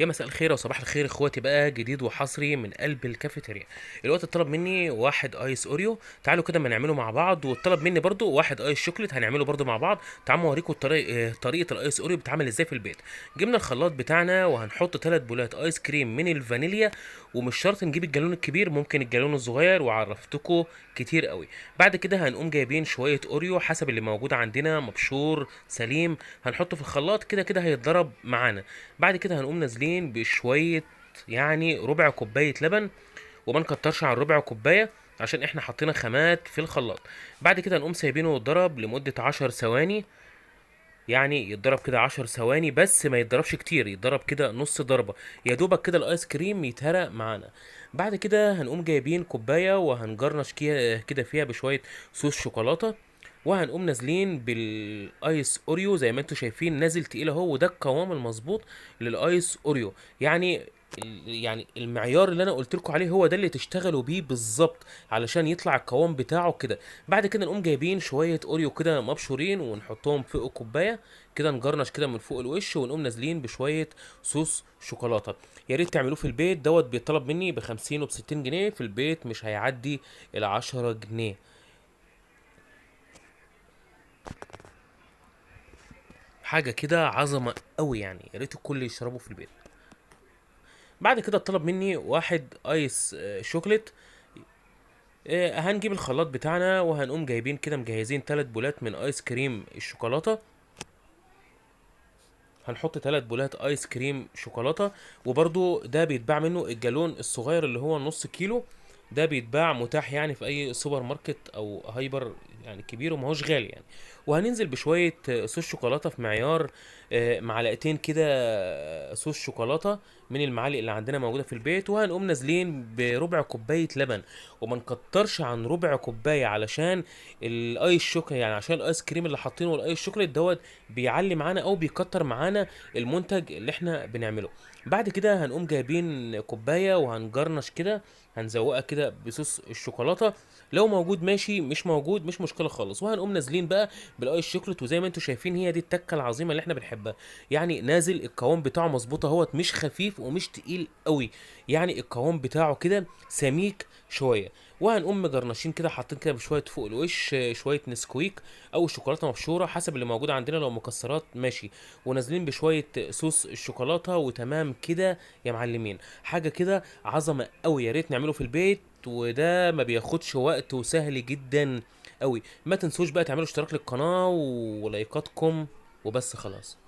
يا مساء الخير وصباح الخير اخواتي بقى، جديد وحصري من قلب الكافيتيريا. الوقت اتطلب مني واحد ايس اوريو، تعالوا كده ما نعمله مع بعض، واتطلب مني برضو واحد ايس شوكليت هنعمله برضو مع بعض. تعالوا اوريكم طريقه الايس اوريو بتتعمل ازاي في البيت. جبنا الخلاط بتاعنا وهنحط 3 بولات ايس كريم من الفانيليا، ومش شرط نجيب الجالون الكبير، ممكن الجالون الصغير، وعرفتكم كتير قوي. بعد كده هنقوم جايبين شويه اوريو حسب اللي موجود عندنا، مبشور سليم، هنحطه في الخلاط كده كده هيتضرب معانا. بعد كده هنقوم نازلين بشوية، يعني ربع كوباية لبن، وما نكترش عن ربع كوباية عشان احنا حطينا خامات في الخلاط. بعد كده هنقوم سايبينه يتضرب لمدة 10 ثواني، يعني يتضرب كده 10 ثواني بس، ما يتضربش كتير، يتضرب كده نص ضربة، يا دوبك كده الايس كريم يتهرق معانا. بعد كده هنقوم جايبين كوباية وهنجرنش كده فيها بشوية صوص شوكولاتة، وهنقوم نازلين بالايس اوريو زي ما انتم شايفين نازل تقيل اهو، وده القوام المظبوط للايس اوريو. يعني يعني المعيار اللي انا قلت لكم عليه هو ده اللي تشتغلوا بيه بالظبط علشان يطلع القوام بتاعه كده. بعد كده نقوم جايبين شويه اوريو كده مبشورين ونحطهم فوق الكوبايه، كده نجرنش كده من فوق الوش، ونقوم نازلين بشويه صوص شوكولاته. يا ريت تعملوه في البيت، دوت بيطلب مني ب50 وب60 جنيه، في البيت مش هيعدي ال10 جنيه. حاجه كده عظمه قوي يعني، يا ريت الكل يشربه في البيت. بعد كده طلب مني واحد ايس شوكليت. هنجيب الخلاط بتاعنا وهنقوم جايبين كده مجهزين 3 بولات من ايس كريم الشوكولاته، هنحط 3 بولات ايس كريم شوكولاته. وبرضو ده بيتباع منه الجالون الصغير اللي هو نص كيلو، ده بيتباع متاح يعني في اي سوبر ماركت او هايبر، يعني كبير وماهوش غالي يعني. وهننزل بشويه صوص شوكولاته في معيار معلقتين كده صوص شوكولاته من المعالق اللي عندنا موجوده في البيت، وهنقوم نازلين بربع كوبايه لبن، وما نكترش عن ربع كوبايه علشان الايس شوكولاته، يعني عشان الايس كريم اللي حاطينه والايس شوكولاته دوت بيعلي معانا او بيكتر معانا المنتج اللي احنا بنعمله. بعد كده هنقوم جايبين كوبايه وهنجرنش كده، هنزوقها كده بصوص الشوكولاته، لو موجود ماشي، مش موجود مش مشكله خالص. وهنقوم نازلين بقى بالايس شوكليت، وزي ما انتم شايفين هي دي التكه العظيمه اللي احنا بنحبها. يعني نازل القوام بتاعه مظبوط اهوت، مش خفيف ومش تقيل قوي، يعني القوام بتاعه كده سميك شويه. وهنقوم مجرنشين كده، حاطين كده بشويه فوق الوش شويه نسكويك او شوكولاته مبشوره حسب اللي موجود عندنا، لو مكسرات ماشي، ونازلين بشويه صوص الشوكولاته، وتمام كده يا معلمين. حاجه كده عظمه قوي، يا ريت نعمله في البيت، وده ما بياخدش وقت وسهل جدا قوي. ما تنسوش بقى تعملوا اشتراك للقناه ولايكاتكم، وبس خلاص.